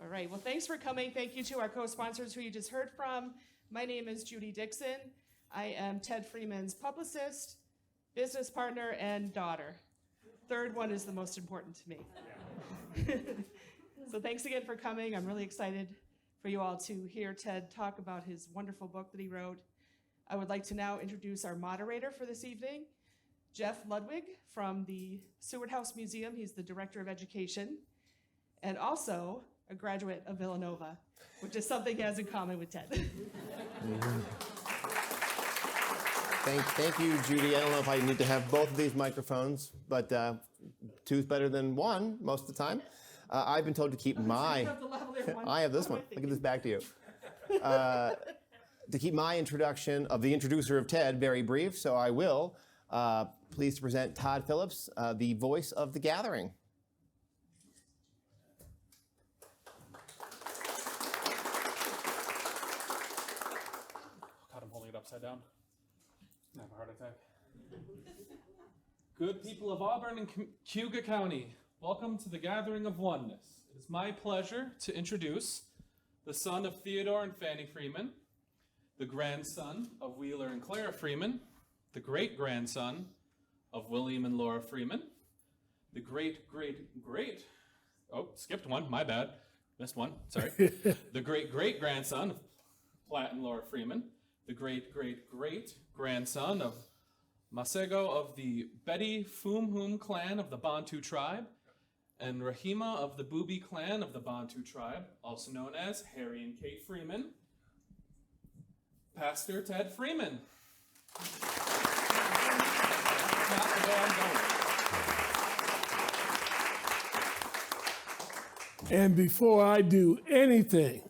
All right, well, thanks for coming. Thank you to our co-sponsors who you just heard from. My name is Judy Dixon. I am Ted Freeman's publicist, business partner, and daughter. Third one is the most important to me. So thanks again for coming. I'm really excited for you all to hear Ted talk about his wonderful book that he wrote. I would like to now introduce our moderator for this evening, Jeff Ludwig from the Seward House Museum. He's the Director of Education and also a graduate of Villanova, which is something he has in common with Ted. Thank you, Judy. I don't know if I need to have both of these microphones, but two's better than one most of the time. I've been told to keep my... I have this one. I'll give this back to you. To keep my introduction of the introducer of Ted very brief, so I will. Pleased to present Todd Phillips, the voice of the gathering. God, I'm holding it upside down. I have a heart attack. Good people of Auburn and Cayuga County, welcome to the Gathering of Oneness. It is my pleasure to introduce the son of Theodore and Fanny Freeman, the grandson of Wheeler and Clara Freeman, the great-grandson of William and Laura Freeman, the great-great-great, oh, skipped one, my bad, missed one, sorry, the great-great-grandson of Platt and Laura Freeman, the great-great-great-grandson of Masego of the Betty Fumhum clan of the Bantu tribe, and Rahima of the Booby clan of the Bantu tribe, also known as Harry and Kate Freeman, Pastor Ted Freeman. Not the way I'm going. And before I do anything,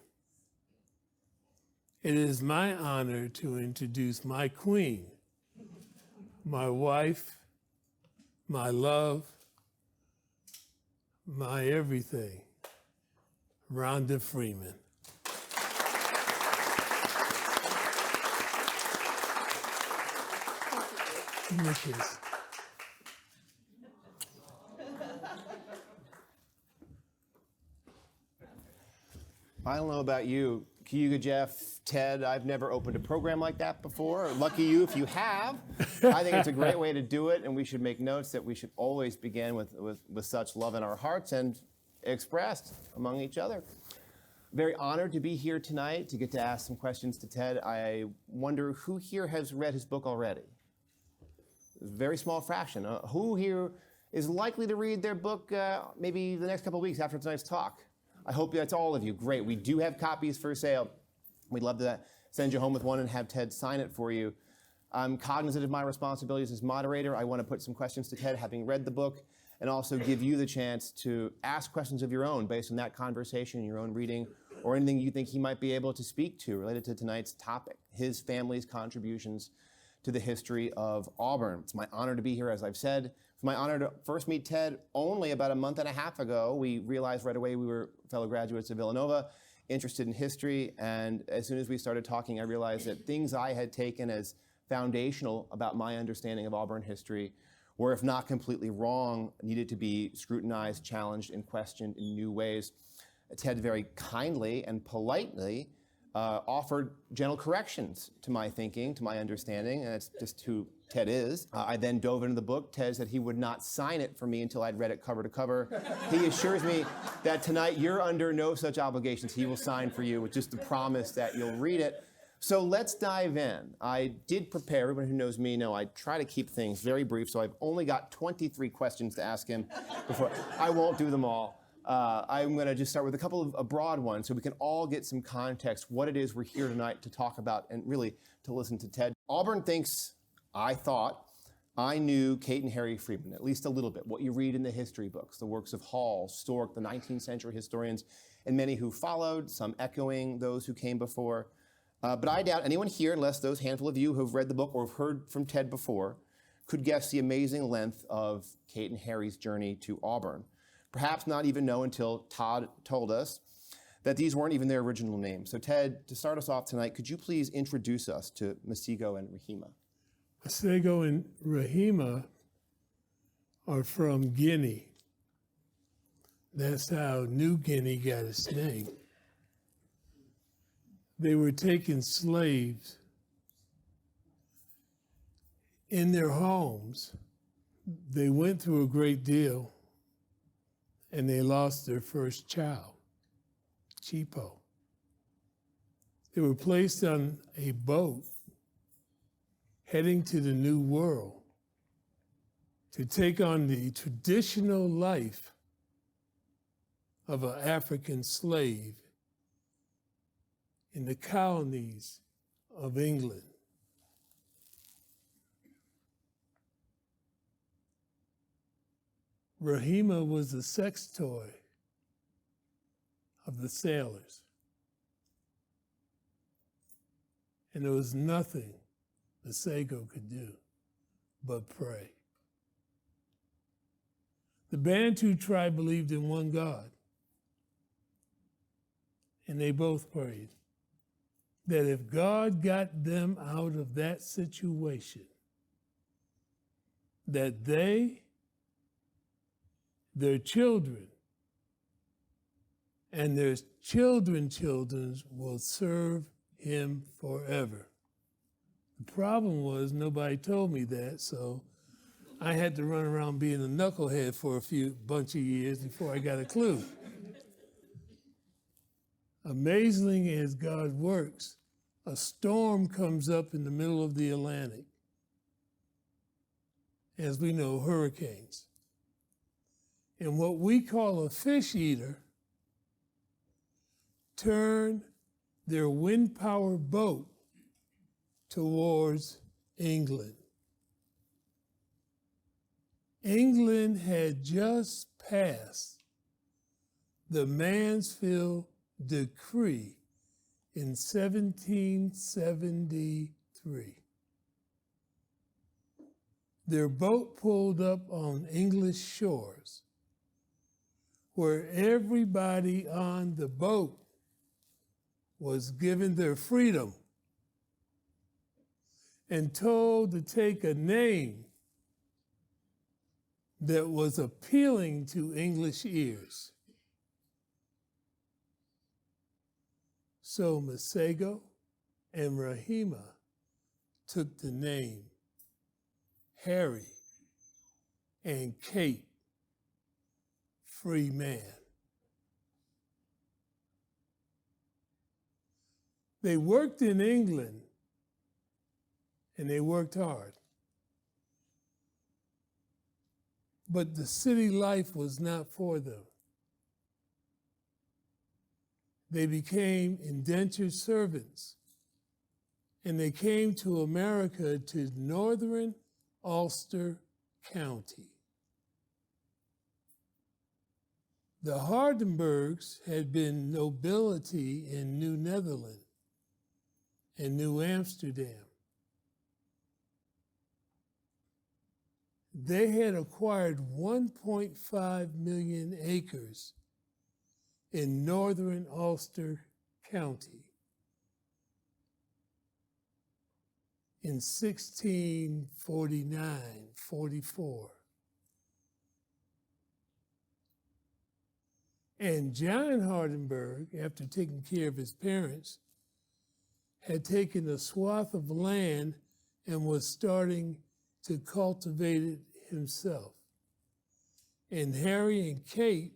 it is my honor to introduce my queen, my wife, my love, my everything, Rhonda Freeman. Nikki's. I don't know about you, Cayuga Jeff, Ted, I've never opened a program like that before. Lucky you if you have. I think it's a great way to do it, and we should make notes that we should always begin with such love in our hearts and expressed among each other. Very honored to be here tonight to get to ask some questions to Ted. I wonder who here has read his book already? A very small fraction. Who here is likely to read their book maybe the next couple of weeks after tonight's talk? I hope that's all of you. Great. We do have copies for sale. We'd love to send you home with one and have Ted sign it for you. I'm cognizant of my responsibilities as moderator. I want to put some questions to Ted, having read the book, and also give you the chance to ask questions of your own based on that conversation, your own reading, or anything you think he might be able to speak to related to tonight's topic, his family's contributions to the history of Auburn. It's my honor to be here, as I've said. It's my honor to first meet Ted only about a month and a half ago. We realized right away we were fellow graduates of Villanova, interested in history, and as soon as we started talking, I realized that things I had taken as foundational about my understanding of Auburn history were, if not completely wrong, needed to be scrutinized, challenged, and questioned in new ways. Ted very kindly and politely offered gentle corrections to my thinking, to my understanding, and that's just who Ted is. I then dove into the book. Ted said he would not sign it for me until I'd read it cover to cover. He assures me that tonight you're under no such obligations. He will sign for you with just the promise that you'll read it. So let's dive in. I did prepare. Everyone who knows me know I try to keep things very brief, so I've only got 23 questions to ask him before. I won't do them all. I'm going to just start with a couple of broad ones so we can all get some context, what it is we're here tonight to talk about and really to listen to Ted. Auburn thinks, I thought, I knew Kate and Harry Freeman, at least a little bit, what you read in the history books, the works of Hall, Stork, the 19th century historians, and many who followed, some echoing those who came before. But I doubt anyone here, unless those handful of you who have read the book or have heard from Ted before, could guess the amazing length of Kate and Harry's journey to Auburn. Perhaps not even know until Todd told us that these weren't even their original names. So Ted, to start us off tonight, could you please introduce us to Masego and Rahima? Masego and Rahima are from Guinea. That's how New Guinea got its name. They were taking slaves in their homes. They went through a great deal, and they lost their first child, Cheapo. They were placed on a boat heading to the New World to take on the traditional life of an African slave in the colonies of England. Rahima was a sex toy of the sailors. And there was nothing Masego could do but pray. The Bantu tribe believed in one God, and they both prayed that if God got them out of that situation, that they, their children, and their children's children will serve him forever. The problem was nobody told me that, so I had to run around being a knucklehead for a bunch of years before I got a clue. Amazing as God works, a storm comes up in the middle of the Atlantic. As we know, hurricanes. And what we call a fish eater turned their wind-powered boat towards England. England had just passed the Mansfield Decree in 1773. Their boat pulled up on English shores, where everybody on the boat was given their freedom and told to take a name that was appealing to English ears. So Masego and Rahima took the name Harry and Kate Freeman. They worked in England, and they worked hard. But the city life was not for them. They became indentured servants, and they came to America, to northern Ulster County. The Hardenberghs had been nobility in New Netherland and New Amsterdam. They had acquired 1.5 million acres in northern Ulster County in 1649-44. And John Hardenbergh, after taking care of his parents, had taken a swath of land and was starting to cultivate it himself. And Harry and Kate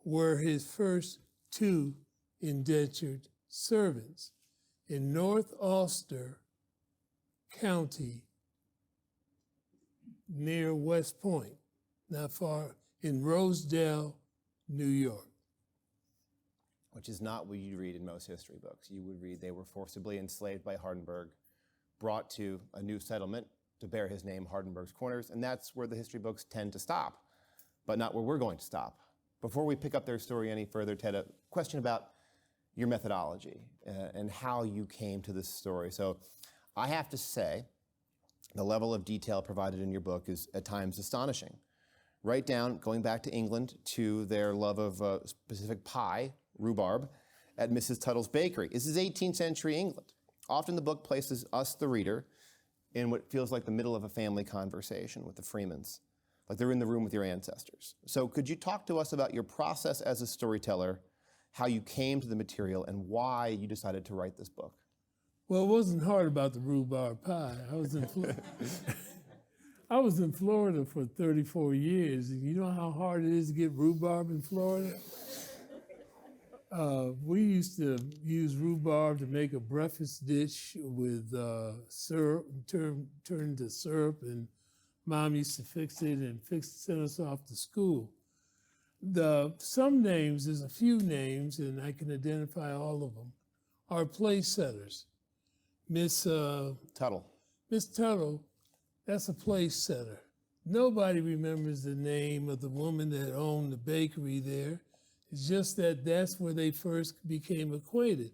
were his first two indentured servants in North Ulster County near West Point, not far, in Rosedale, New York. Which is not what you read in most history books. You would read they were forcibly enslaved by Hardenbergh, brought to a new settlement to bear his name, Hardenbergh's Corners, and that's where the history books tend to stop, but not where we're going to stop. Before we pick up their story any further, Ted, a question about your methodology and how you came to this story. So I have to say, the level of detail provided in your book is at times astonishing. Right down, going back to England, to their love of specific pie, rhubarb, at Mrs. Tuttle's Bakery. This is 18th century England. Often the book places us, the reader, in what feels like the middle of a family conversation with the Freemans. like they're in the room with your ancestors. So could you talk to us about your process as a storyteller, how you came to the material, and why you decided to write this book? Well, it wasn't hard about the rhubarb pie. I was in Florida for 34 years, and you know how hard it is to get rhubarb in Florida? We used to use rhubarb to make a breakfast dish with syrup, turn to syrup, and Mom used to fix it and send us off to school. Some names, there's a few names, and I can identify all of them, are place setters. Miss Tuttle. Miss Tuttle, that's a place setter. Nobody remembers the name of the woman that owned the bakery there. It's just that that's where they first became acquainted.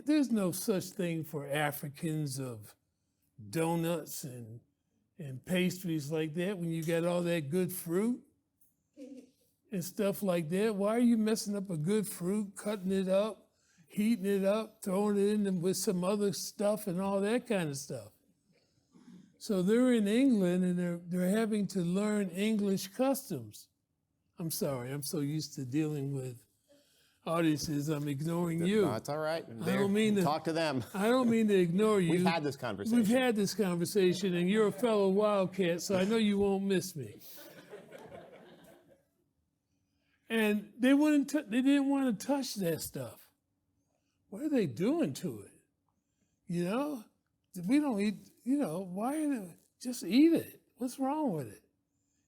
There's no such thing for Africans of donuts and pastries like that when you got all that good fruit and stuff like that. Why are you messing up a good fruit, cutting it up, heating it up, throwing it in with some other stuff and all that kind of stuff? So they're in England and they're having to learn English customs. I'm sorry, I'm so used to dealing with audiences, I'm ignoring you. No, it's all right. I don't mean to talk to them. I don't mean to ignore you. We've had this conversation. We've had this conversation, and you're a fellow Wildcat, so I know you won't miss me. And they didn't want to touch that stuff. What are they doing to it? You know, we don't eat. You know, why are they, just eat it? What's wrong with it?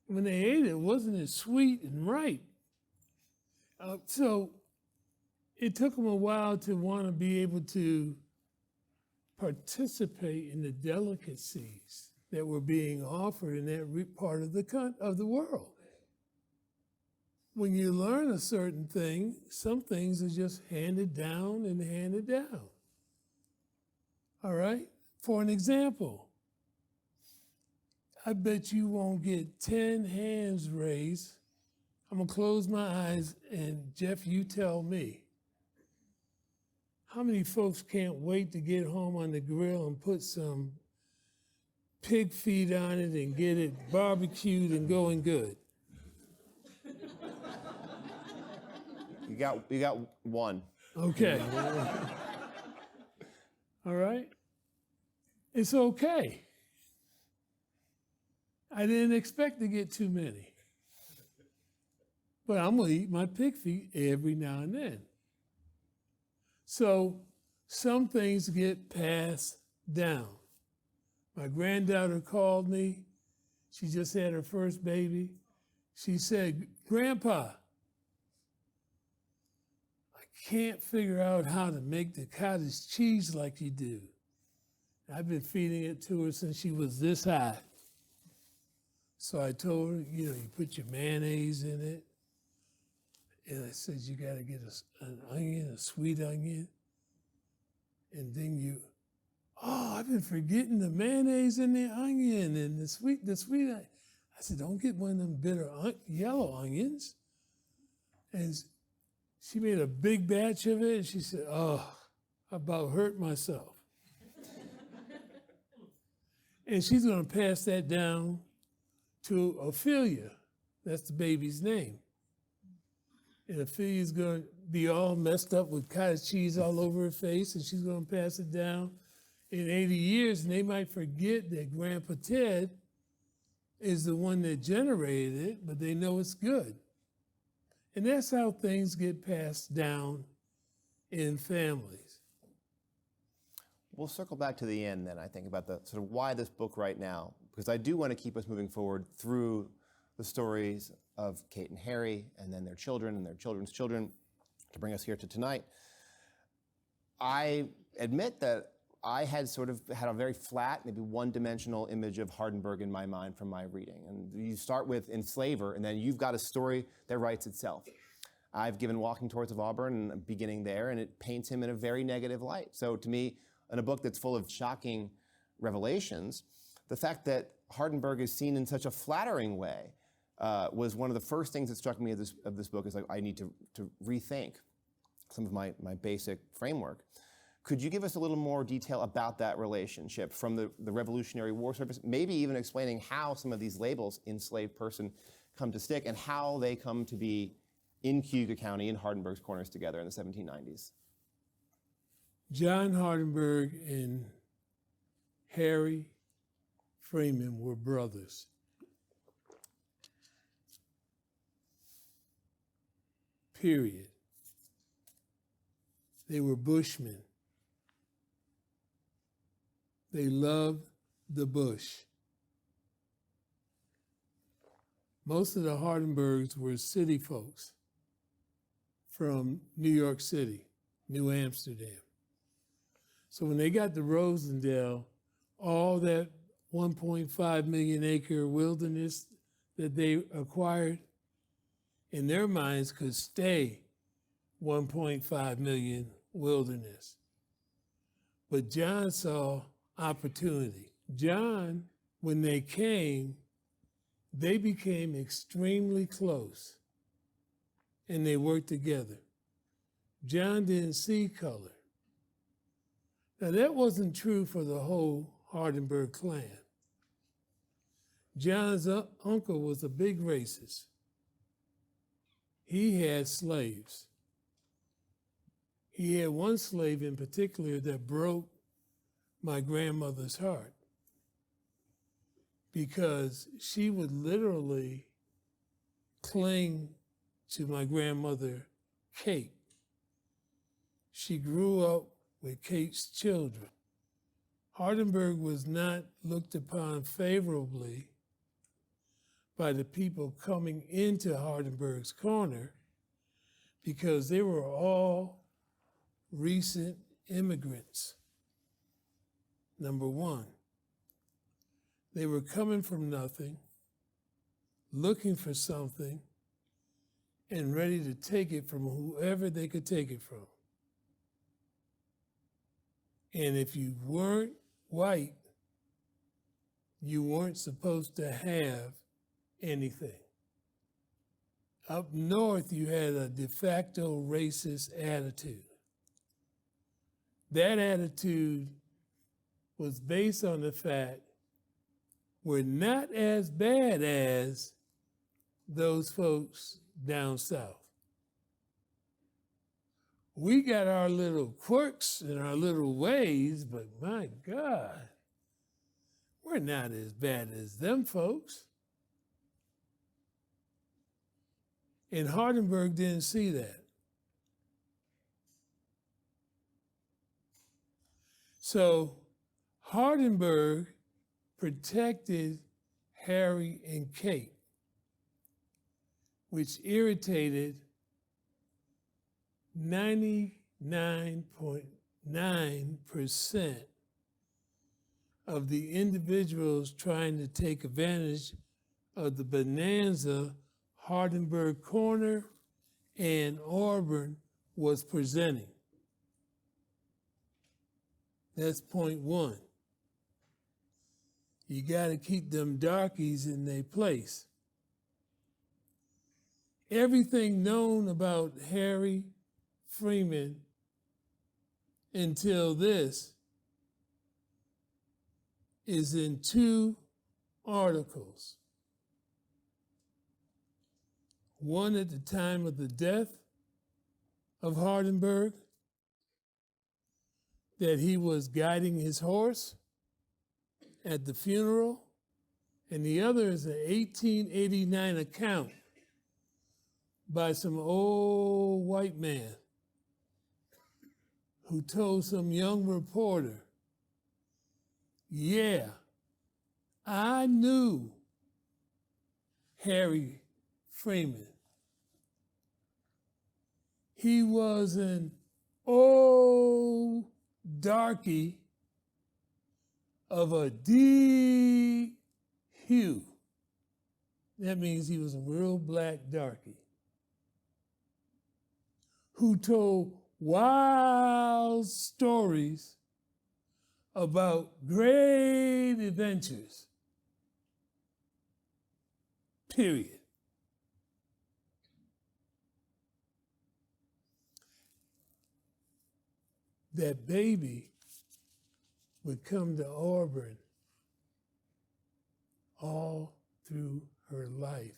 When they ate it, wasn't it sweet and ripe? So it took them a while to want to be able to participate in the delicacies that were being offered in that part of the world. When you learn a certain thing, some things are just handed down and handed down. All right? For an example, I bet you won't get 10 hands raised. I'm gonna close my eyes and Jeff, you tell me. How many folks can't wait to get home on the grill and put some pig feet on it and get it barbecued and going good? You got one. Okay. All right? It's okay. I didn't expect to get too many. But I'm going to eat my pig feet every now and then. So some things get passed down. My granddaughter called me. She just had her first baby. She said, "Grandpa, I can't figure out how to make the cottage cheese like you do." I've been feeding it to her since she was this high. So I told her, you put your mayonnaise in it. And I said, you got to get an onion, a sweet onion. And then I've been forgetting the mayonnaise and the onion and the sweet. I said, don't get one of them bitter yellow onions. And she made a big batch of it. And she said, I about hurt myself. And she's going to pass that down to Ophelia. That's the baby's name. And Ophelia's going to be all messed up with cottage cheese all over her face, and she's going to pass it down in 80 years, and they might forget that Grandpa Ted is the one that generated it, but they know it's good. And that's how things get passed down in families. We'll circle back to the end then, I think, about the sort of why this book right now, because I do want to keep us moving forward through the stories of Kate and Harry, and then their children and their children's children, to bring us here to tonight. I admit that I had a very flat, maybe one-dimensional image of Hardenbergh in my mind from my reading. And you start with Enslaver, and then you've got a story that writes itself. I've given Walking Tours of Auburn, and beginning there, and it paints him in a very negative light. So to me, in a book that's full of shocking revelations, the fact that Hardenbergh is seen in such a flattering way was one of the first things that struck me of this book. Is like, I need to rethink some of my basic framework. Could you give us a little more detail about that relationship from the Revolutionary War service, maybe even explaining how some of these labels, enslaved person, come to stick and how they come to be in Cayuga County in Hardenbergh's Corners together in the 1790s? John Hardenbergh and Harry Freeman were brothers. Period. They were bushmen. They loved the bush. Most of the Hardenbergs were city folks from New York City, New Amsterdam. So when they got to Rosendale, all that 1.5 million acre wilderness that they acquired, in their minds could stay 1.5 million wilderness. But John saw opportunity. John, when they came, they became extremely close and they worked together. John didn't see color. Now that wasn't true for the whole Hardenbergh clan. John's uncle was a big racist. He had slaves. He had one slave in particular that broke my grandmother's heart because she would literally cling to my grandmother, Kate. She grew up with Kate's children. Hardenbergh was not looked upon favorably by the people coming into Hardenbergh's Corner because they were all recent immigrants. Number one, they were coming from nothing, looking for something, and ready to take it from whoever they could take it from. And if you weren't white, you weren't supposed to have anything. Up north, you had a de facto racist attitude. That attitude was based on the fact we're not as bad as those folks down south. We got our little quirks and our little ways, but my God, we're not as bad as them folks. And Hardenbergh didn't see that. So Hardenbergh protected Harry and Kate, which irritated 99.9% of the individuals trying to take advantage of the bonanza Hardenbergh Corner and Auburn was presenting. That's point one. You got to keep them darkies in their place. Everything known about Harry Freeman until this is in two articles. One at the time of the death of Hardenbergh, that he was guiding his horse at the funeral, and the other is an 1889 account by some old white man who told some young reporter, yeah, I knew Harry Freeman. He was an old darky of a deep hue. That means he was a real black darky who told wild stories about great adventures. Period. that baby would come to Auburn all through her life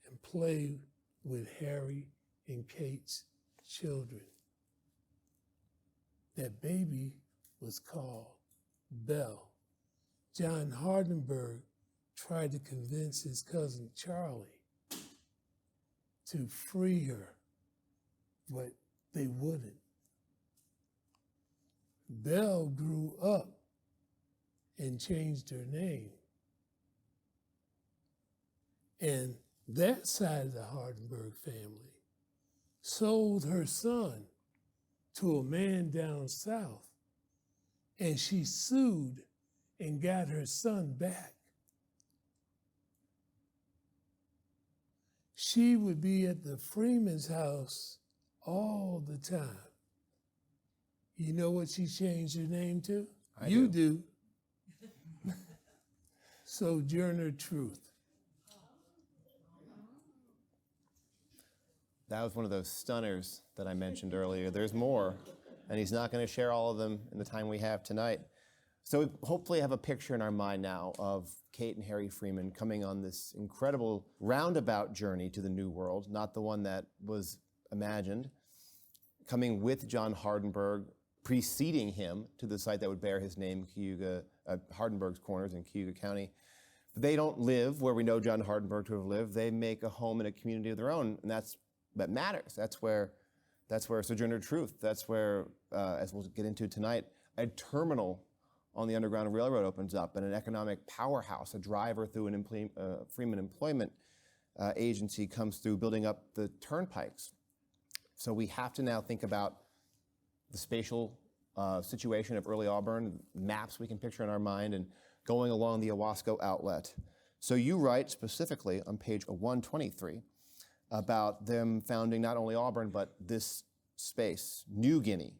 and play with Harry and Kate's children. That baby was called Belle. John Hardenbergh tried to convince his cousin Charlie to free her, but they wouldn't. Belle grew up and changed her name. And that side of the Hardenbergh family sold her son to a man down south, and she sued and got her son back. She would be at the Freeman's house all the time. You know what she changed her name to? You do. Sojourner Truth. That was one of those stunners that I mentioned earlier. There's more, and he's not going to share all of them in the time we have tonight. So we hopefully have a picture in our mind now of Kate and Harry Freeman coming on this incredible roundabout journey to the New World, not the one that was imagined, coming with John Hardenbergh, preceding him to the site that would bear his name, Cayuga, Hardenbergh's Corners in Cayuga County. But they don't live where we know John Hardenbergh to have lived. They make a home in a community of their own, and that matters. That's where Sojourner Truth, that's where, as we'll get into tonight, a terminal on the Underground Railroad opens up, and an economic powerhouse, a driver through an Freeman employment agency comes through, building up the turnpikes. So we have to now think about the spatial situation of early Auburn, maps we can picture in our mind, and going along the Owasco outlet. So you write specifically on page 123 about them founding not only Auburn, but this space, New Guinea.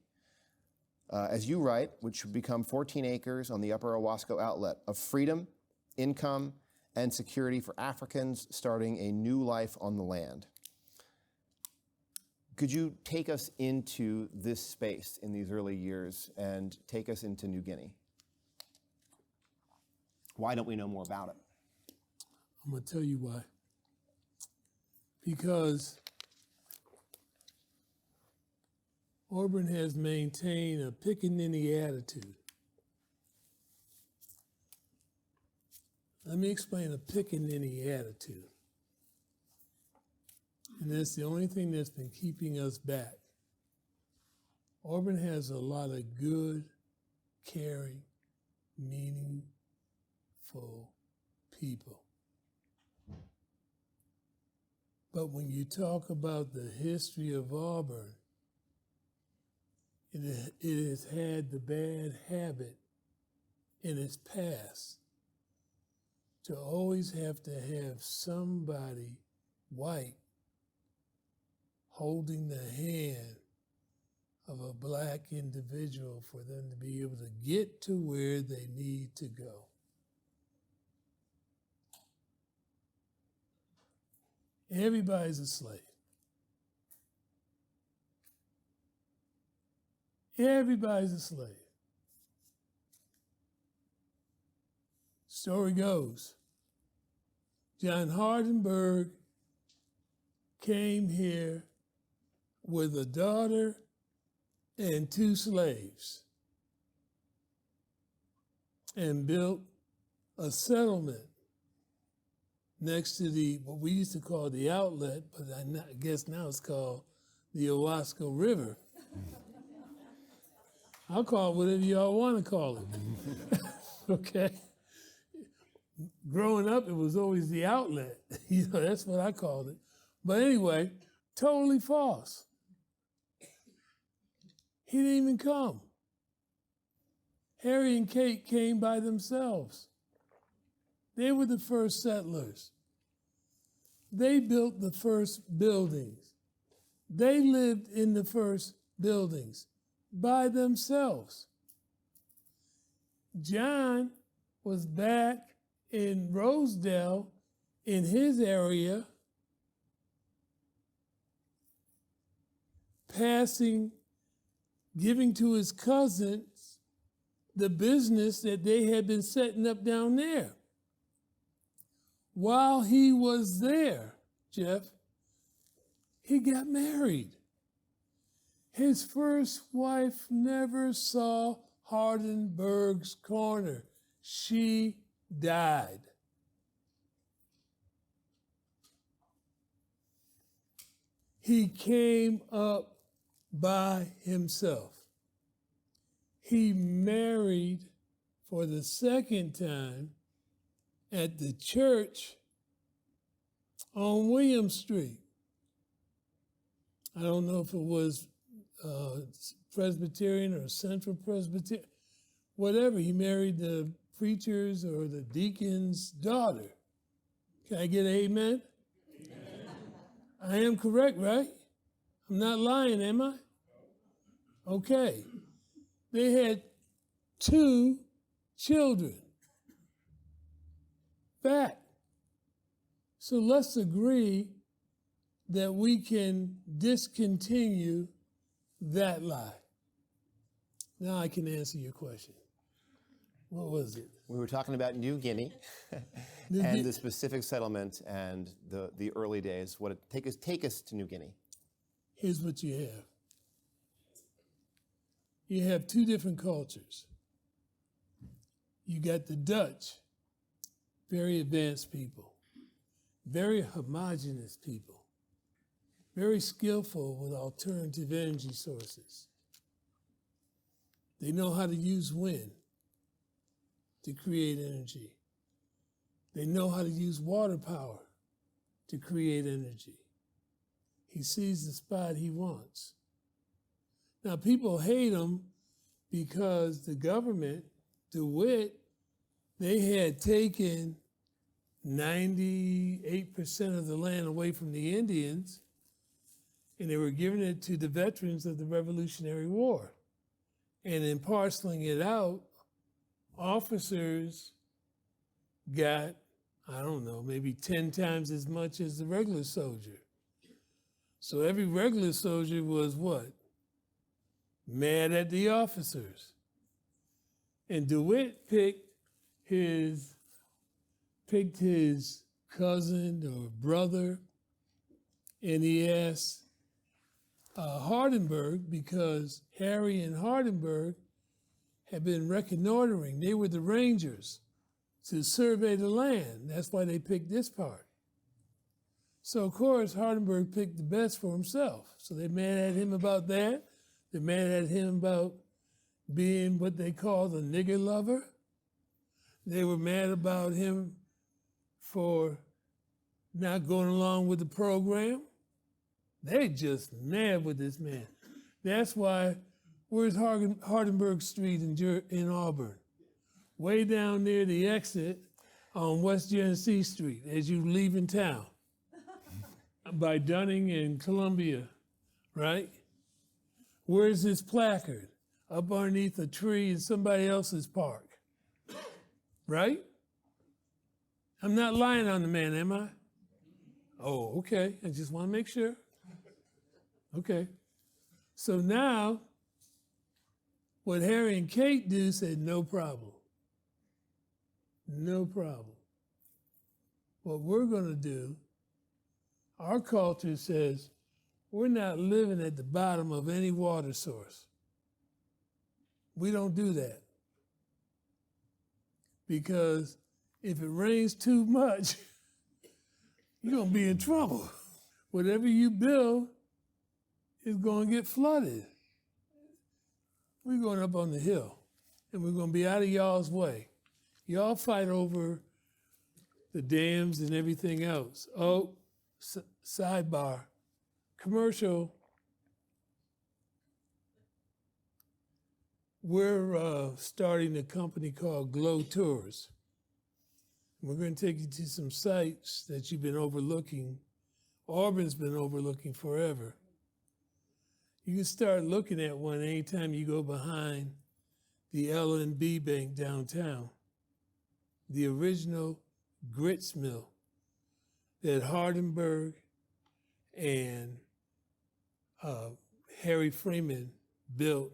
As you write, which would become 14 acres on the upper Owasco outlet of freedom, income, and security for Africans starting a new life on the land. Could you take us into this space in these early years and take us into New Guinea? Why don't we know more about it? I'm going to tell you why. Because Auburn has maintained a pickaninny attitude. Let me explain a pickaninny attitude. And that's the only thing that's been keeping us back. Auburn has a lot of good, caring, meaningful people. But when you talk about the history of Auburn, it has had the bad habit in its past to always have to have somebody white holding the hand of a black individual for them to be able to get to where they need to go. Everybody's a slave. Everybody's a slave. Story goes, John Hardenbergh came here with a daughter and 2 slaves and built a settlement next to what we used to call the outlet, but I guess now it's called the Owasco River. I'll call it whatever y'all want to call it. Okay? Growing up, it was always the outlet. That's what I called it. But anyway, totally false. He didn't even come. Harry and Kate came by themselves. They were the first settlers. They built the first buildings. They lived in the first buildings by themselves. John was back in Rosedale in his area, passing giving to his cousins the business that they had been setting up down there. While he was there, Jeff, he got married. His first wife never saw Hardenbergh's corner. She died. He came up by himself. He married for the second time at the church on William Street. I don't know if it was Presbyterian or Central Presbyterian, whatever. He married the preacher's or the deacon's daughter. Can I get an amen? I am correct, right? I'm not lying, am I? Okay. They had 2 children. Fact. So let's agree that we can discontinue that lie. Now I can answer your question. What was it? We were talking about New Guinea and the specific settlement and the early days. Take us to New Guinea. Here's what you have. You have 2 different cultures. You got the Dutch, very advanced people, very homogeneous people, very skillful with alternative energy sources. They know how to use wind to create energy. They know how to use water power to create energy. He sees the spot he wants. Now, people hate him because the government, DeWitt, they had taken 98% of the land away from the Indians, and they were giving it to the veterans of the Revolutionary War. And in parceling it out, officers got, I don't know, maybe 10 times as much as the regular soldier. So every regular soldier was what? Mad at the officers. And DeWitt picked his cousin or brother, and he asked Hardenbergh, because Harry and Hardenbergh had been reconnoitering. They were the rangers to survey the land. That's why they picked this part. So, of course, Hardenbergh picked the best for himself. So they're mad at him about that. They're mad at him about being what they call the nigger lover. They were mad about him for not going along with the program. They just mad with this man. That's why, where's Hardenbergh Street in Auburn? Way down near the exit on West Genesee Street as you leave in town by Dunning and Columbia, right? Where's this placard? Up underneath a tree in somebody else's park, right? I'm not lying on the man, am I? Oh, okay. I just want to make sure. Okay. So now, what Harry and Kate do said, no problem. No problem. What we're going to do, our culture says, we're not living at the bottom of any water source. We don't do that. Because if it rains too much, you're going to be in trouble. Whatever you build is going to get flooded. We're going up on the hill, and we're going to be out of y'all's way. Y'all fight over the dams and everything else. Oh, sidebar, commercial. We're starting a company called Glow Tours. We're going to take you to some sites that you've been overlooking. Auburn's been overlooking forever. You can start looking at one anytime you go behind the L&B Bank downtown. The original grits mill that Hardenbergh and Harry Freeman built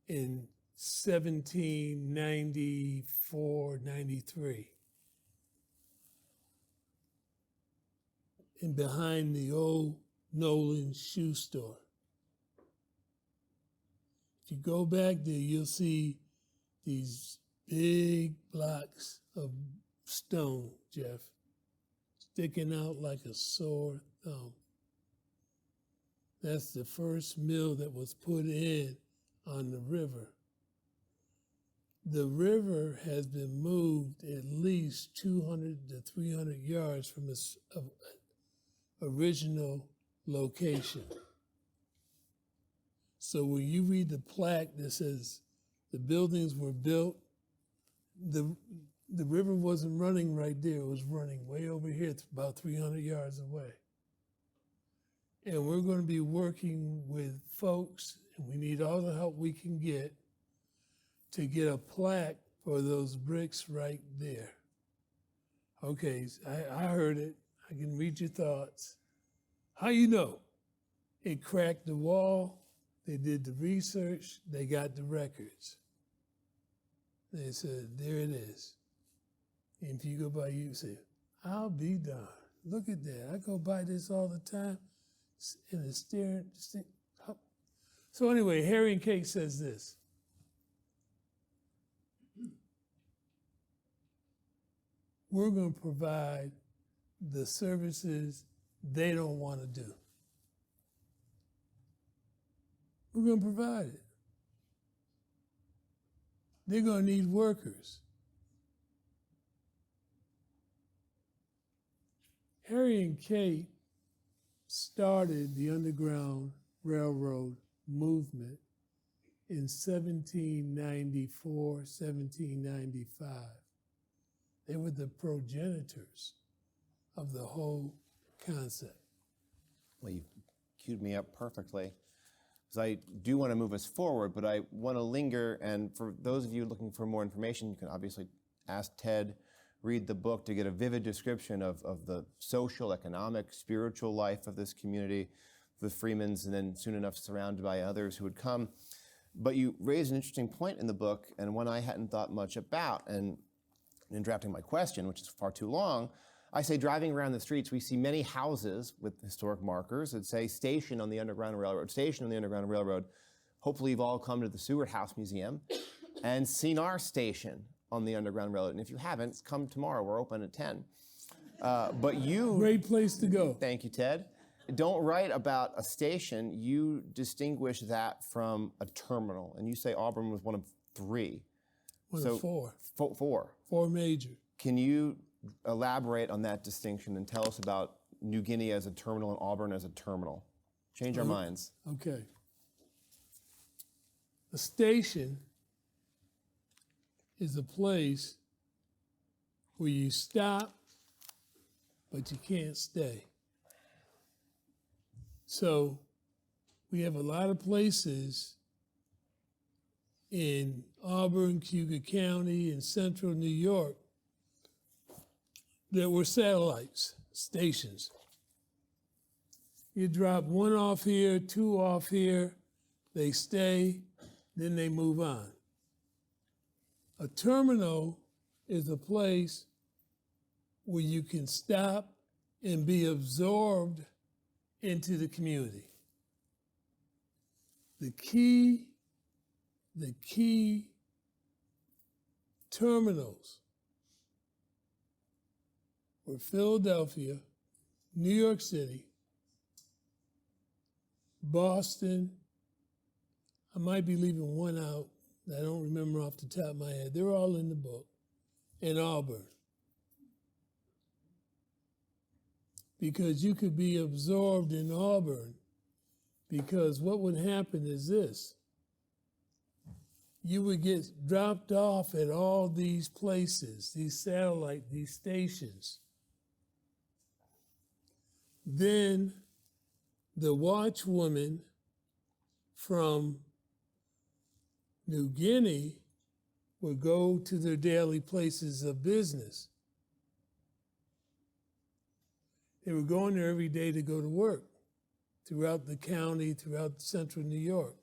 in 1794, 93. And behind the old Nolan shoe store. If you go back there, you'll see these big blocks of stone, Jeff, sticking out like a sore thumb. That's the first mill that was put in on the river. The river has been moved at least 200 to 300 yards from its original location. So when you read the plaque that says the buildings were built, the river wasn't running right there. It was running way over here, it's about 300 yards away. And we're going to be working with folks, and we need all the help we can get to get a plaque for those bricks right there. Okay, I heard it. I can read your thoughts. How you know? It cracked the wall. They did the research. They got the records. They said, there it is. And if you go by, you say, I'll be darned. Look at that. I go by this all the time. And it's staring. So anyway, Harry and Kate says this. We're going to provide the services they don't want to do. We're going to provide it. They're going to need workers. Harry and Kate started the Underground Railroad movement in 1794, 1795. They were the progenitors of the whole concept. Well, you queued me up perfectly, because I do want to move us forward, but I want to linger, and for those of you looking for more information, you can obviously ask Ted, read the book to get a vivid description of the social, economic, spiritual life of this community, the Freemans, and then soon enough surrounded by others who would come. But you raised an interesting point in the book, and one I hadn't thought much about, and in drafting my question, which is far too long, I say driving around the streets, we see many houses with historic markers that say station on the Underground Railroad, station on the Underground Railroad. Hopefully you've all come to the Seward House Museum and seen our station on the Underground Railroad. And if you haven't, come tomorrow, we're open at 10. But you— Great place to go. Thank you, Ted. Don't write about a station, you distinguish that from a terminal. And you say Auburn was one of three. One of four. Four. Four major. Can you elaborate on that distinction and tell us about New Guinea as a terminal and Auburn as a terminal? Change our minds. Okay. A station is a place where you stop, but you can't stay. So we have a lot of places in Auburn, Cayuga County, and central New York that were satellites, stations. You drop one off here, two off here, they stay, then they move on. A terminal is a place where you can stop and be absorbed into the community. The key terminals were Philadelphia, New York City, Boston. I might be leaving one out that I don't remember off the top of my head. They're all in the book. And Auburn. Because you could be absorbed in Auburn, because what would happen is this. You would get dropped off at all these places, these satellite, these stations. Then the watchwoman from New Guinea would go to their daily places of business. They were going there every day to go to work throughout the county, throughout central New York.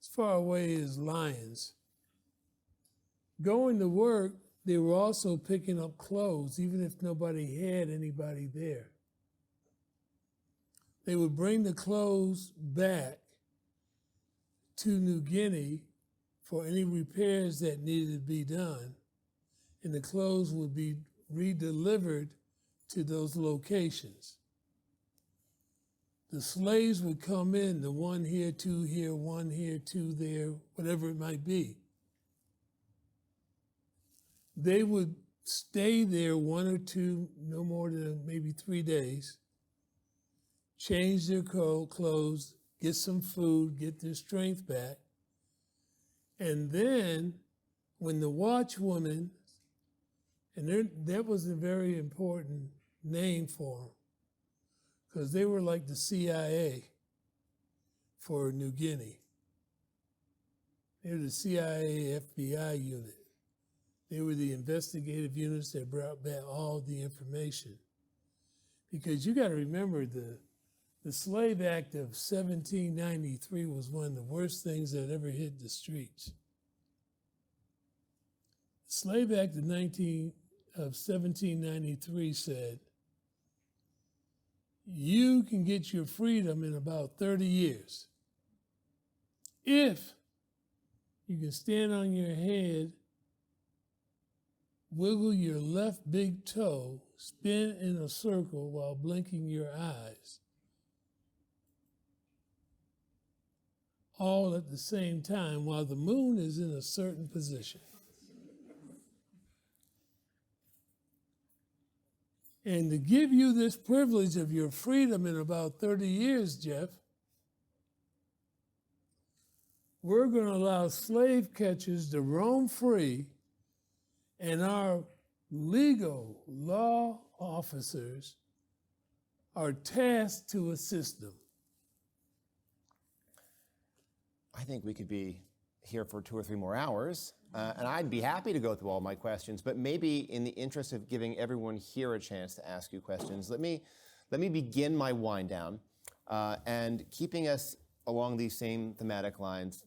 as far away as Lyons. Going to work, they were also picking up clothes, even if nobody had anybody there. They would bring the clothes back to New Guinea for any repairs that needed to be done, and the clothes would be redelivered to those locations. The slaves would come in, the one here, two here, one here, two there, whatever it might be. They would stay there 1 or 2, no more than maybe 3 days, change their clothes, get some food, get their strength back. And then when the watchwoman, and that was a very important name for them, because they were like the CIA for New Guinea. They were the CIA FBI unit. They were the investigative units that brought back all the information. Because you got to remember, the Slave Act of 1793 was one of the worst things that ever hit the streets. The Slave Act of 1793 said, you can get your freedom in about 30 years if you can stand on your head, wiggle your left big toe, spin in a circle while blinking your eyes, all at the same time while the moon is in a certain position. And to give you this privilege of your freedom in about 30 years, Jeff, we're going to allow slave catchers to roam free, and our legal law officers are tasked to assist them. I think we could be here for 2 or 3 more hours, and I'd be happy to go through all my questions, but maybe in the interest of giving everyone here a chance to ask you questions, let me begin my wind down, and keeping us along these same thematic lines.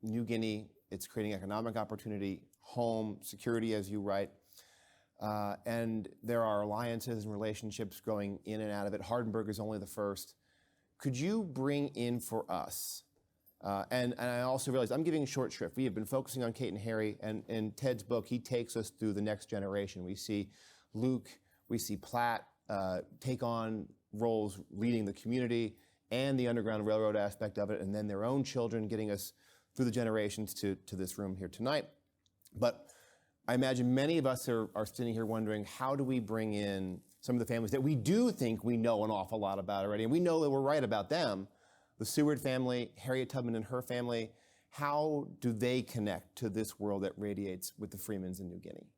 New Guinea, it's creating economic opportunity, home, security, as you write, and there are alliances and relationships going in and out of it. Hardenbergh is only the first. Could you bring in for us, and I also realize I'm giving short shrift. We have been focusing on Kate and Harry, and in Ted's book, he takes us through the next generation. We see Luke, we see Platt take on roles leading the community and the Underground Railroad aspect of it, and then their own children getting us through the generations to this room here tonight. But I imagine many of us are sitting here wondering, how do we bring in some of the families that we do think we know an awful lot about already, and we know that we're right about them, the Seward family, Harriet Tubman and her family. How do they connect to this world that radiates with the Freemans in New Guinea?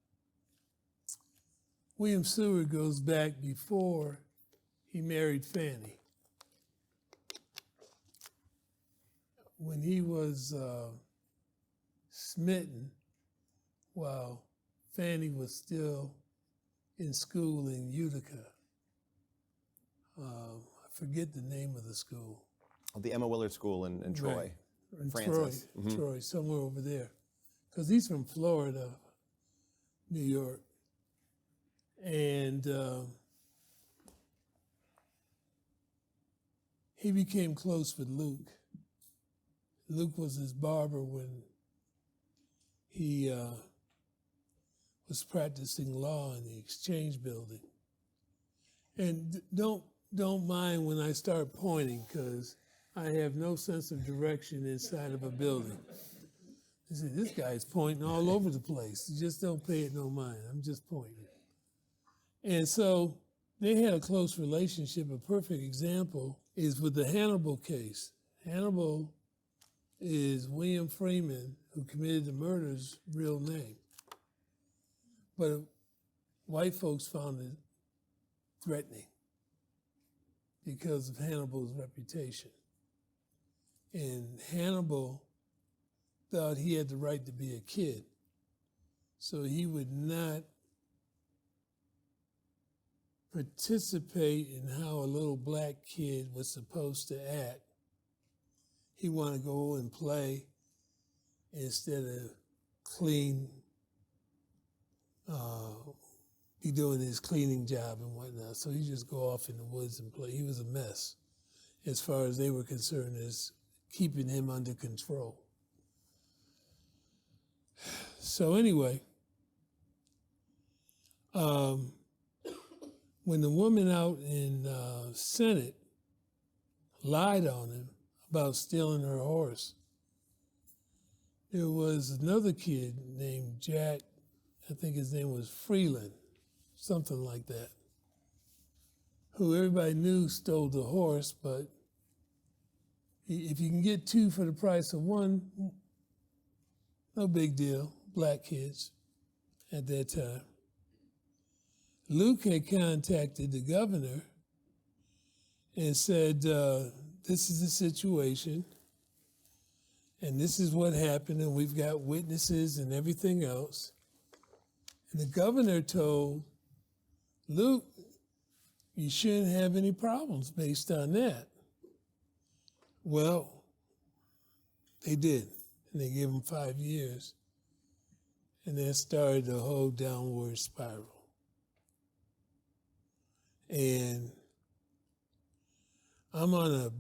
William Seward goes back before he married Fanny. When he was smitten while Fanny was still in school in Utica. I forget the name of the school. The Emma Willard School in Troy. Right. In Francis. Troy, Troy, somewhere over there. Because he's from Florida, New York. And he became close with Luke. Luke was his barber when he was practicing law in the Exchange Building. And don't mind when I start pointing, because I have no sense of direction inside of a building. You see, this guy's pointing all over the place. You just don't pay it no mind. I'm just pointing. And so they had a close relationship. A perfect example is with the Hannibal case. Hannibal is William Freeman, who committed the murder's real name. But white folks found it threatening because of Hannibal's reputation. And Hannibal thought he had the right to be a kid, so he would not participate in how a little black kid was supposed to act. he wanted to go and play instead of be doing his cleaning job and whatnot. So he just go off in the woods and play. He was a mess as far as they were concerned as keeping him under control. So anyway, when the woman out in Senate lied on him about stealing her horse, there was another kid named Jack, I think his name was Freeland, something like that, who everybody knew stole the horse, but if you can get two for the price of one, no big deal, black kids at that time. Luke had contacted the governor and said, this is the situation, and this is what happened, and we've got witnesses and everything else. And the governor told Luke, you shouldn't have any problems based on that. Well, they did, and they gave him 5 years, and that started the whole downward spiral. And I'm on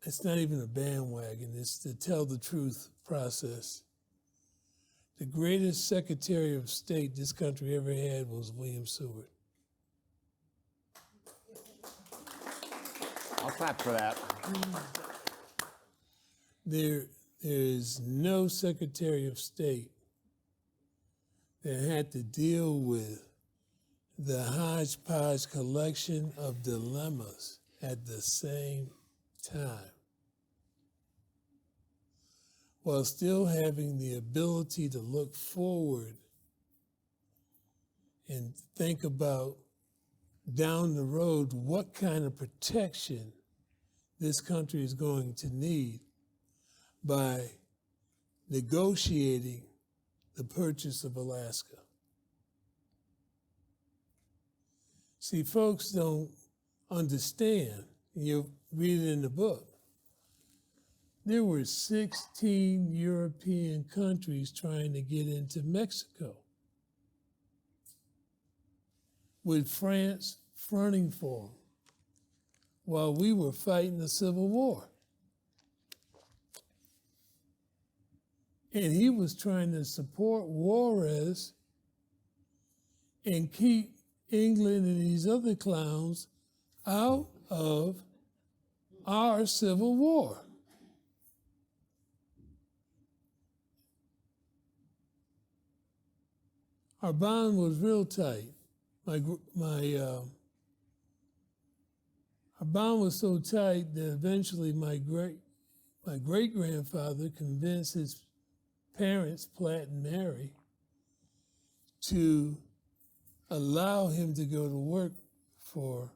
it's not even a bandwagon, it's the tell the truth process. The greatest Secretary of State this country ever had was William Seward. I'll clap for that. There is no Secretary of State that had to deal with the hodgepodge collection of dilemmas at the same time, while still having the ability to look forward and think about down the road what kind of protection this country is going to need by negotiating the purchase of Alaska. See, folks don't understand, you read it in the book, there were 16 European countries trying to get into Mexico, with France fronting for them, while we were fighting the Civil War. And he was trying to support Juarez and keep England and these other clowns out of our Civil War. Our bond was real tight. Our bond was so tight that eventually my great-grandfather convinced his parents, Platt and Mary, to allow him to go to work for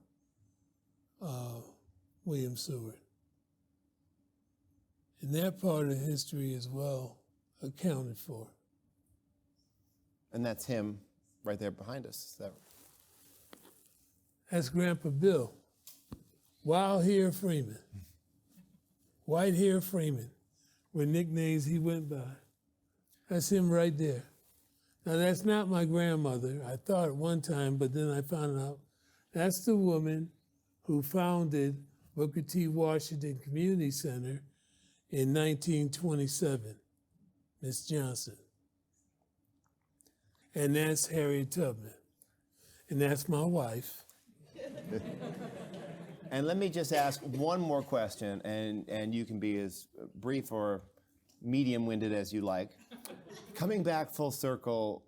William Seward. And that part of history is well accounted for. And that's him right there behind us. That's Grandpa Bill. Wild Hair Freeman. White Hair Freeman were nicknames he went by. That's him right there. Now, that's not my grandmother. I thought at one time, but then I found out that's the woman who founded Booker T. Washington Community Center in 1927, Miss Johnson. And that's Harriet Tubman. And that's my wife. And let me just ask one more question, and you can be as brief or medium-winded as you like. Coming back full circle,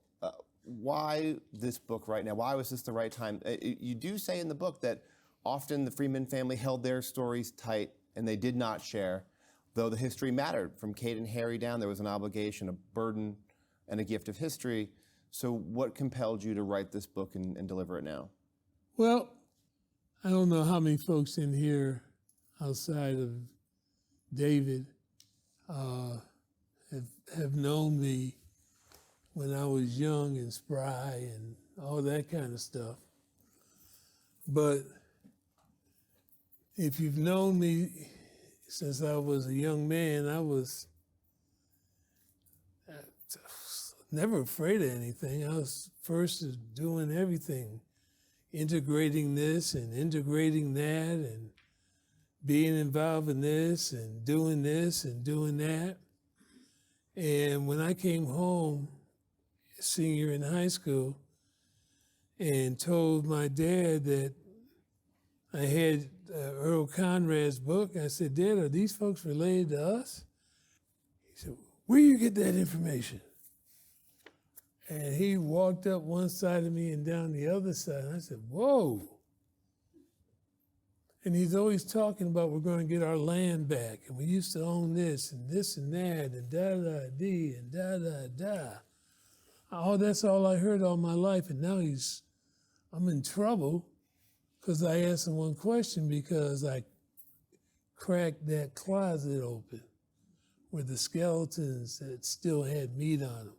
why this book right now? Why was this the right time? You do say in the book that often the Freeman family held their stories tight and they did not share, though the history mattered. From Kate and Harry down, there was an obligation, a burden, and a gift of history. So what compelled you to write this book and deliver it now? Well, I don't know how many folks in here outside of David have known me when I was young and spry and all that kind of stuff. But if you've known me since I was a young man, I was never afraid of anything. I was first doing everything, integrating this and integrating that and being involved in this and doing that. And when I came home, senior in high school, and told my dad that I had Earl Conrad's book, I said, Dad, are these folks related to us? He said, where you get that information? And he walked up one side of me and down the other side. And I said, whoa. And he's always talking about we're going to get our land back, and we used to own this and that, and da-da-dee and da-da-da. Oh, that's all I heard all my life, and now I'm in trouble because I asked him one question because I cracked that closet open with the skeletons that still had meat on them.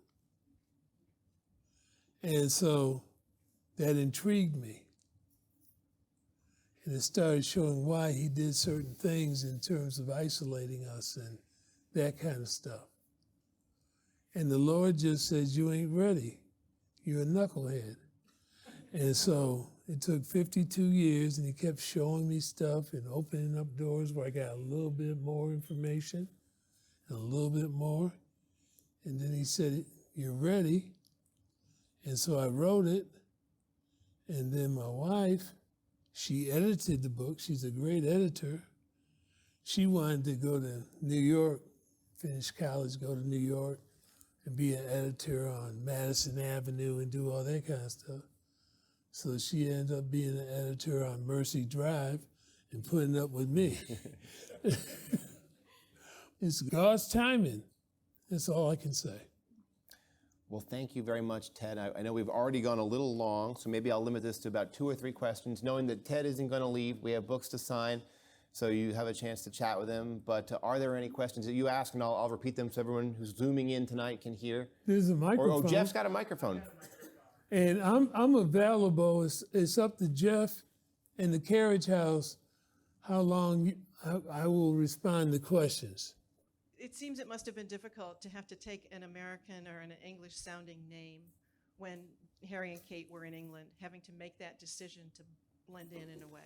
And so that intrigued me. And it started showing why he did certain things in terms of isolating us and that kind of stuff. And the Lord just says, you ain't ready. You're a knucklehead. And so it took 52 years, and he kept showing me stuff and opening up doors where I got a little bit more information and a little bit more. And then he said, you're ready. And so I wrote it. And then my wife, she edited the book. She's a great editor. She wanted to go to New York, finish college, go to New York, and be an editor on Madison Avenue and do all that kind of stuff. So she ended up being an editor on Mercy Drive and putting up with me. It's God's timing. That's all I can say. Well, thank you very much, Ted. I know we've already gone a little long, so maybe I'll limit this to about 2 or 3 questions, knowing that Ted isn't going to leave. We have books to sign, so you have a chance to chat with him. But are there any questions that you ask, and I'll repeat them so everyone who's zooming in tonight can hear? There's a microphone. Oh, Jeff's got a microphone. And I'm available. It's up to Jeff and the Carriage House how long I will respond to questions. It seems it must have been difficult to have to take an American or an English-sounding name when Harry and Kate were in England, having to make that decision to blend in a way.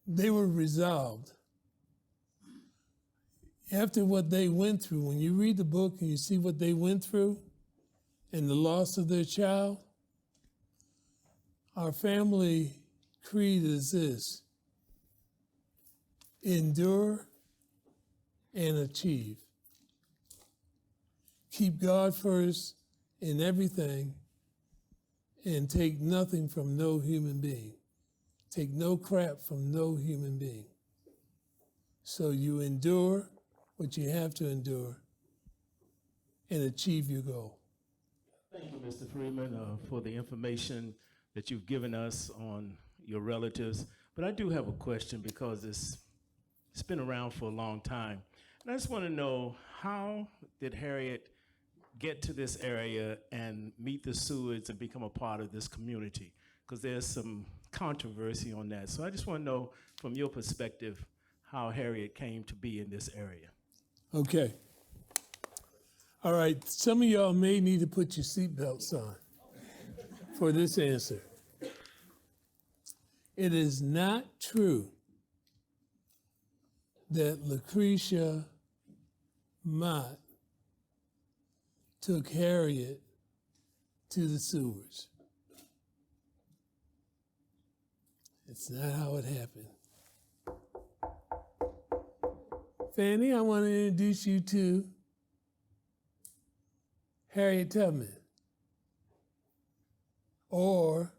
They were resolved. After what they went through, when you read the book and you see what they went through and the loss of their child, our family creed is this: endure and achieve. Keep God first in everything and take nothing from no human being. Take no crap from no human being. So you endure what you have to endure and achieve your goal. Thank you, Mr. Freeman, for the information that you've given us on your relatives. But I do have a question because it's been around for a long time. And I just want to know, how did Harriet get to this area and meet the Sewards and become a part of this community? Because there's some controversy on that. So I just want to know, from your perspective, how Harriet came to be in this area. Okay. All right, some of y'all may need to put your seatbelts on for this answer. It is not true that Lucretia Mott took Harriet to the Sewards. It's not how it happened. Fanny, I want to introduce you to Harriet Tubman. Or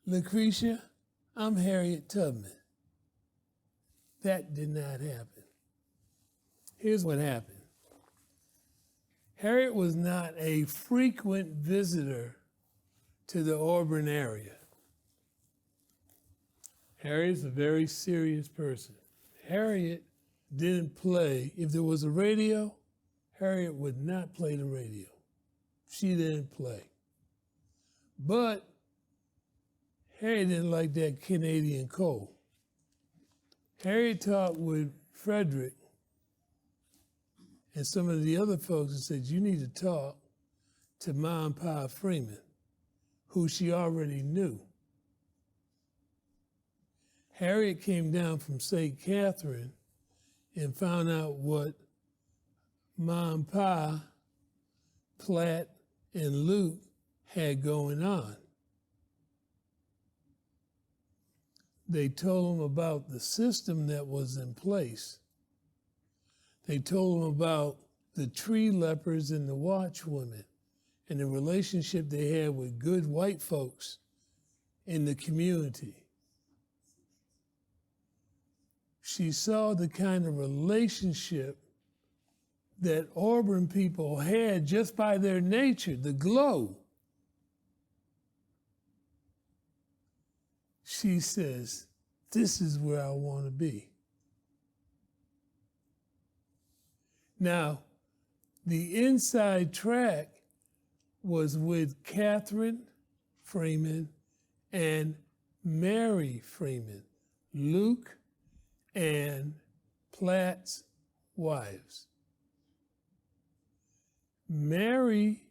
Lucretia, I'm Harriet Tubman. That did not happen. Here's what happened. Harriet was not a frequent visitor to the Auburn area. Harriet's a very serious person. Harriet didn't play. If there was a radio, Harriet would not play the radio. She didn't play. But Harry didn't like that Canadian coal. Harry talked with Frederick and some of the other folks and said, you need to talk to Ma and Pa Freeman, who she already knew. Harriet came down from St. Catherine and found out what Ma and Pa, Platt, and Luke had going on. They told him about the system that was in place. They told him about the tree lepers and the watchwomen and the relationship they had with good white folks in the community. She saw the kind of relationship that Auburn people had just by their nature, the glow. She says, this is where I want to be. Now, the inside track was with Catherine Freeman and Mary Freeman, Luke and Platt's wives. Mary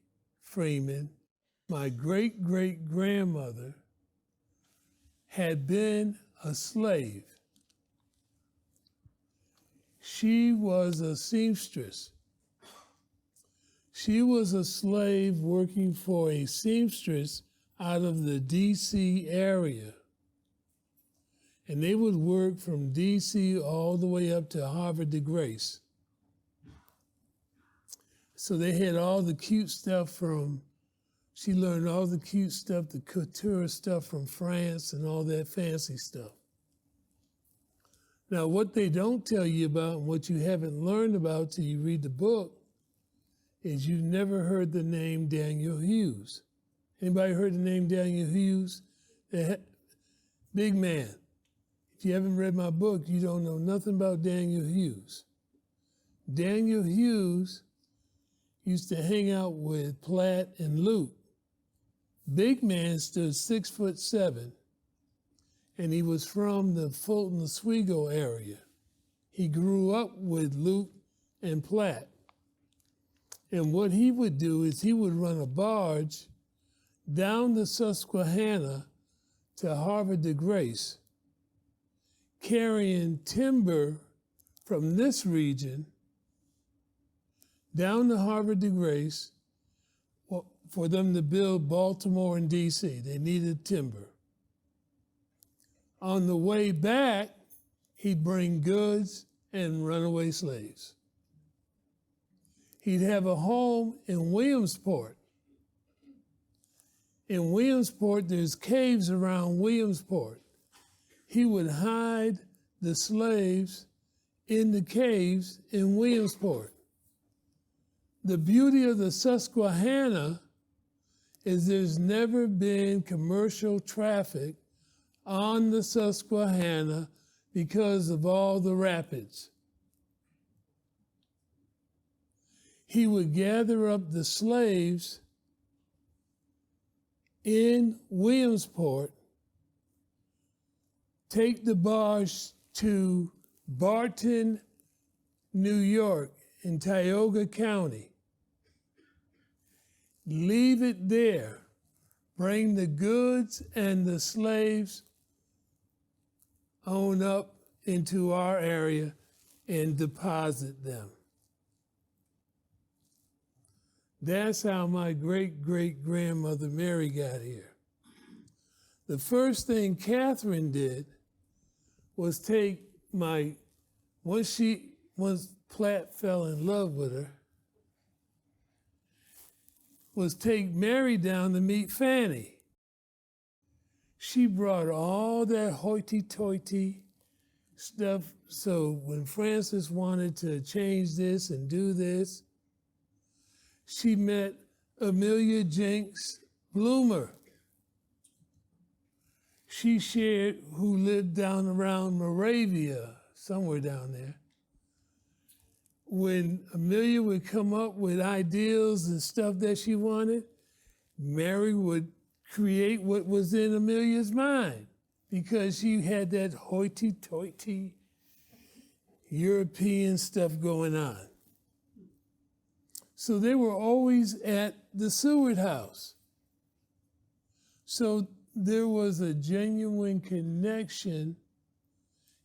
Freeman, my great-great-grandmother, had been a slave. She was a seamstress. She was a slave working for a seamstress out of the D.C. area. And they would work from D.C. all the way up to Havre de Grace. So they had all the cute stuff from, she learned all the cute stuff, the couture stuff from France and all that fancy stuff. Now, what they don't tell you about and what you haven't learned about till you read the book is you've never heard the name Daniel Hughes. Anybody heard the name Daniel Hughes? Big man. If you haven't read my book, you don't know nothing about Daniel Hughes. Daniel Hughes used to hang out with Platt and Luke. Big man stood 6'7", and he was from the Fulton Oswego area. He grew up with Luke and Platt. And what he would do is he would run a barge down the Susquehanna to Havre de Grace, carrying timber from this region down to Havre de Grace for them to build Baltimore and D.C. They needed timber. On the way back, he'd bring goods and runaway slaves. He'd have a home in Williamsport. In Williamsport, there's caves around Williamsport. He would hide the slaves in the caves in Williamsport. The beauty of the Susquehanna is there's never been commercial traffic on the Susquehanna because of all the rapids. He would gather up the slaves in Williamsport, take the barge to Barton, New York, in Cayuga County, leave it there, bring the goods and the slaves on up into our area and deposit them. That's how my great-great-grandmother Mary got here. The first thing Catherine did was take once Platt fell in love with her, was take Mary down to meet Fanny. She brought all that hoity-toity stuff, so when Francis wanted to change this and do this, she met Amelia Jenks Bloomer. She shared, who lived down around Moravia, somewhere down there. When Amelia would come up with ideals and stuff that she wanted, Mary would create what was in Amelia's mind, because she had that hoity-toity European stuff going on. So they were always at the Seward House. So there was a genuine connection,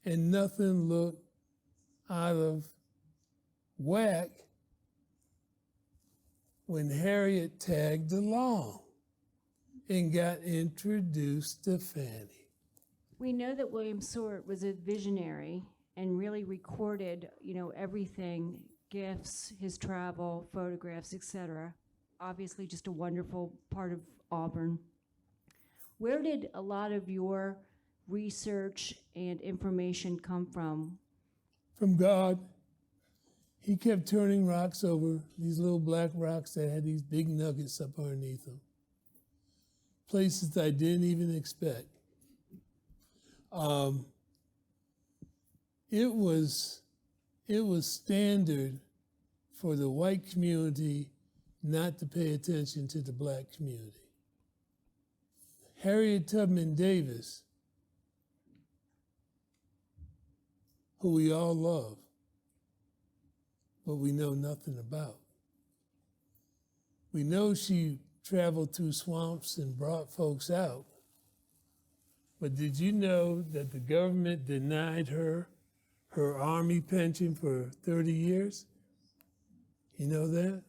and nothing looked out of whack when Harriet tagged along and got introduced to Fanny. We know that William Seward was a visionary and really recorded, everything, gifts, his travel, photographs, etc. Obviously just a wonderful part of Auburn. Where did a lot of your research and information come from? From God. He kept turning rocks over, these little black rocks that had these big nuggets up underneath them. Places I didn't even expect. It was standard for the white community not to pay attention to the black community. Harriet Tubman Davis, who we all love, but we know nothing about. We know she traveled through swamps and brought folks out, but did you know that the government denied her Army pension for 30 years? You know that?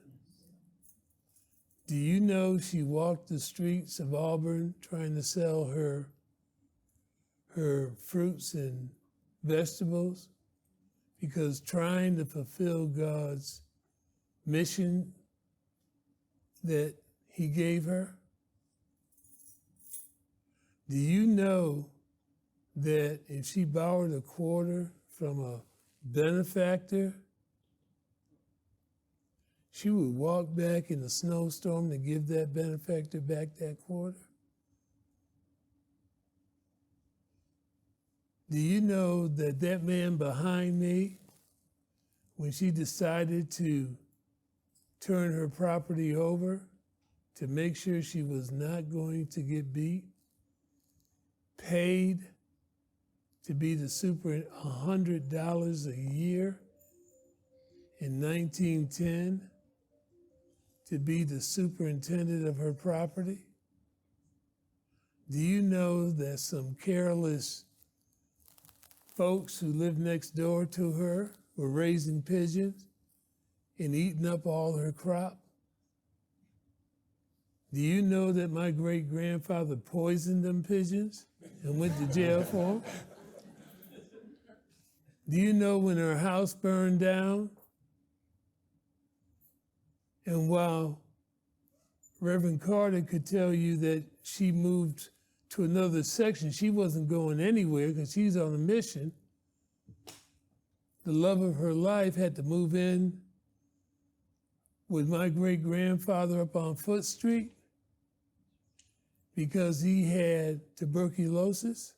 Do you know she walked the streets of Auburn trying to sell her fruits and vegetables? Because trying to fulfill God's mission that he gave her? Do you know that if she borrowed a quarter from a benefactor, she would walk back in a snowstorm to give that benefactor back that quarter? Do you know that that man behind me, when she decided to turn her property over to make sure she was not going to get beat, paid to be the $100 a year in 1910 to be the superintendent of her property? Do you know that some careless folks who lived next door to her were raising pigeons and eating up all her crop? Do you know that my great-grandfather poisoned them pigeons and went to jail for them? Do you know when her house burned down? And while Reverend Carter could tell you that she moved to another section, she wasn't going anywhere because she's on a mission. The love of her life had to move in with my great-grandfather up on Foot Street because he had tuberculosis.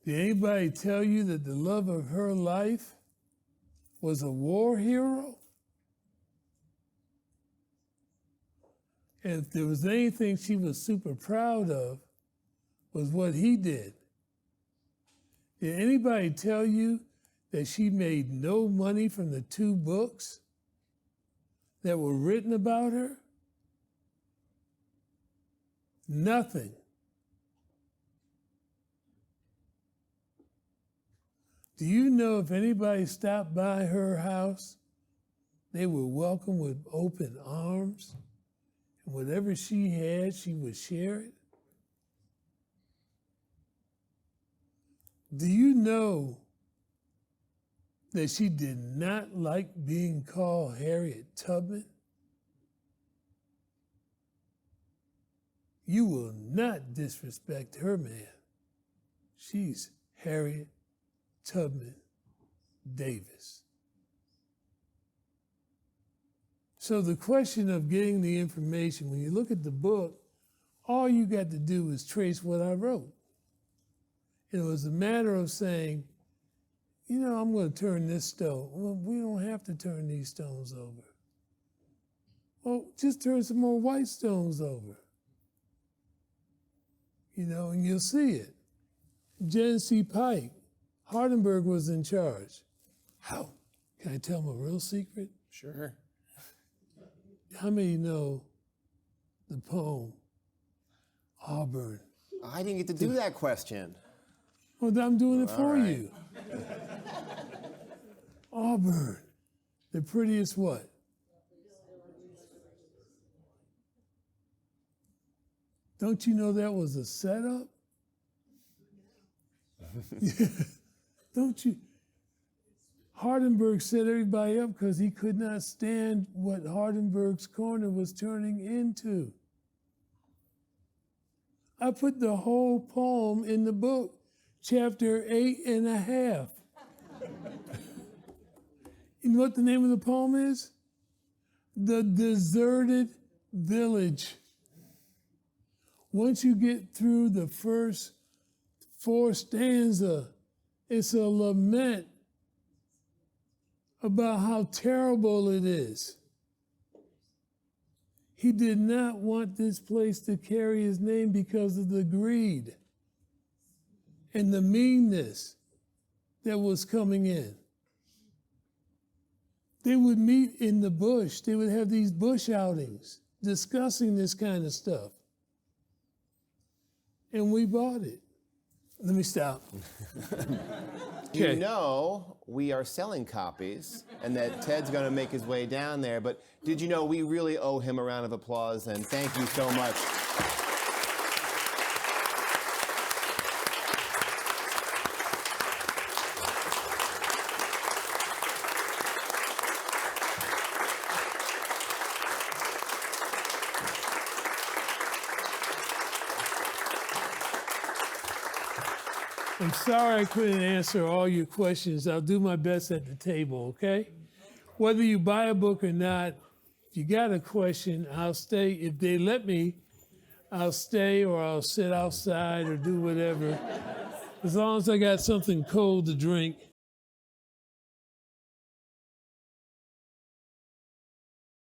Did anybody tell you that the love of her life was a war hero? And if there was anything she was super proud of, was what he did. Did anybody tell you that she made no money from the 2 books that were written about her? Nothing. Do you know if anybody stopped by her house, they were welcomed with open arms? And whatever she had, she would share it? Do you know that she did not like being called Harriet Tubman? You will not disrespect her, man. She's Harriet Tubman Davis. So the question of getting the information, when you look at the book, all you got to do is trace what I wrote. It was a matter of saying, I'm going to turn this stone. Well, we don't have to turn these stones over. Well, just turn some more white stones over. and you'll see it. Genesee Pike, Hardenbergh was in charge. How? Can I tell them a real secret? Sure. How many know the poem, Auburn? I didn't get to do that question. Well, I'm doing it for right. you. Auburn, the prettiest what? Don't you know that was a setup? Yeah. Don't you? Hardenbergh set everybody up because he could not stand what Hardenbergh's Corner was turning into. I put the whole poem in the book, chapter 8.5. You know what the name of the poem is? The Deserted Village. Once you get through the first 4 stanzas, it's a lament about how terrible it is. He did not want this place to carry his name because of the greed and the meanness that was coming in. They would meet in the bush. They would have these bush outings discussing this kind of stuff. And we bought it. Let me stop. You know we are selling copies and that Ted's going to make his way down there, but did you know we really owe him a round of applause, and thank you so much. I'm sorry I couldn't answer all your questions. I'll do my best at the table, okay? Whether you buy a book or not, if you got a question, I'll stay. If they let me, I'll stay or I'll sit outside or do whatever. As long as I got something cold to drink.